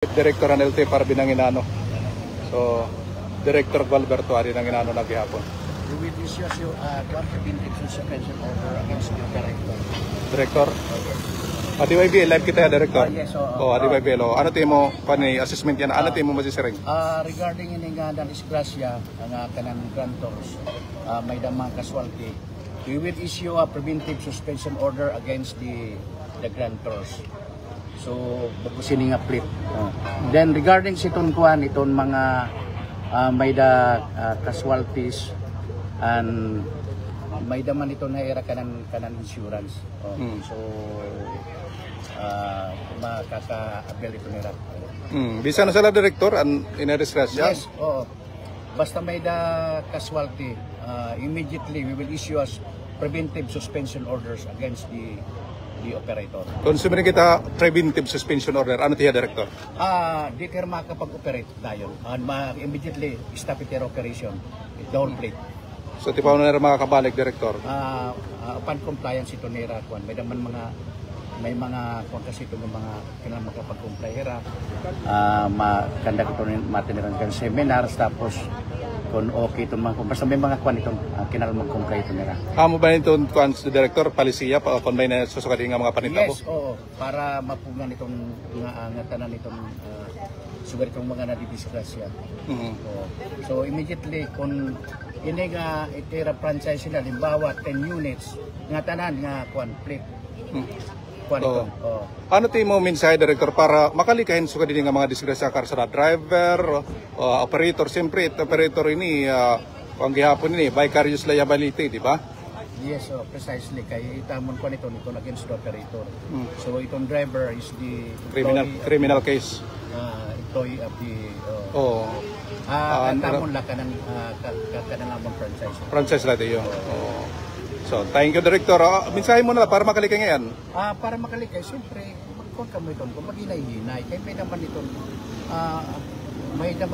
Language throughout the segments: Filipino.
Director NLT para binanginano. So, Director Gualberto ari nang inano na gihapon. We will issue preventive suspension order against the director. Director? DYBL, live kita ya, Director? Yes, DYBL. Ano timo pani assessment yan? Ano timo masisiring? Regarding ini nga na disgrasya ang kanang grantors, may damang casualty, we will issue a preventive suspension order against the grantors. So, bago sini nga flip. Then regarding siton kuan iton mga may da casualties and may daman ito na era kanan insurance. So makaka-avail ito nila. Bisa na sila Director an ina-disgrasya? Yes, oo. Basta may da casualty, immediately we will issue us preventive suspension orders against the operator. Kung sumirin kita preventive suspension order, ano tiya, Director? Di kayo makapag-operate dayon. Immediately stop their operation. Double plate. So, ti pa na makakabalik, Director? Upon compliance ito nila, may mga kung kasi ito ng mga kailangan makapag-comply hira. Makandak ito matiniran kan seminars, tapos kung okay ito mga basta may mga kwan itong kailangan mag-comply ito nila. Amo ba ito kwan sa Director, palisiya, kung may nasusukadi nga mga panita po? Yes, oo. Para mapugan itong ngatanan itong sugar itong mga nadidisgrasya. So immediately kung ini nga itira franchise sila, limbawa 10 units, ngatanan nga kwan, flip. Ano timo mensahe, Director, para makalikahin sukadi nga mga disgrasya kar sa driver, operator, siyempre operator ini ang gihapon ini vicarious liability, di ba? Yes, precisely. Kaya itamon ko nito against the operator. So itong driver is the criminal case. Employee of the tamon la kanang among franchise. Franchise la tayo. So, thank you, Director. Mensahe mo na para makalikay ngayon. Para makalikay, siyempre, magkuhan ka mo ito, kung maghinay-hinay, kaya may naman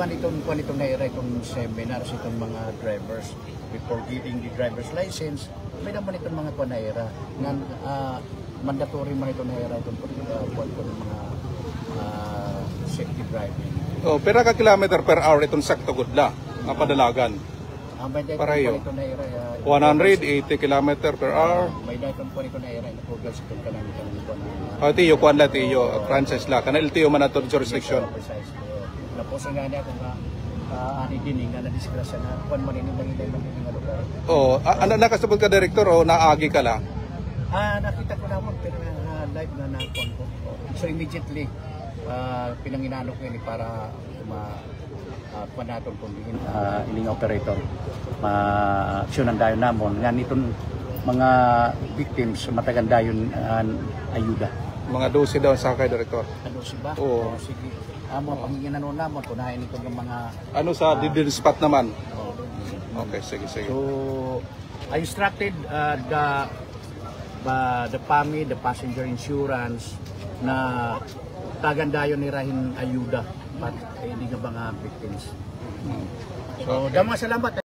itong kung itong naira itong seminars, itong mga drivers, before getting the driver's license, may naman itong mga kung naira, mandatory man itong naira, itong mga safety driving. Pero ka kilometer per hour itong sakto good la, nga padalagan. Pareho. 180 km per hour. May dayon po nito na era na progress itong kanang tiyo, kuan la tiyo, franchise la. Kana LTO man ato jurisdiction. Naposa nga niya kung ani din nga na-disgrasya na kuan man ini mga lugar. Ano nakasabot ka, Director, o naagi ka la? Nakita ko naman pero live na na-kuan ko. So immediately pinanginano ko ini para panaton kung ining operator aksyonan dayon namon nga nitong mga victims matagan dayon ayuda. Mga 12 daw sa kay, Director. 12 ba? Oo. Sige. Amo panginginan namon kunahin ito ng mga ano sa didil spot naman. Okay, sige. So I instructed the PAMI, the passenger insurance na tagan dayon nirahin ayuda. But hindi nga mga victims. So, damang salamat.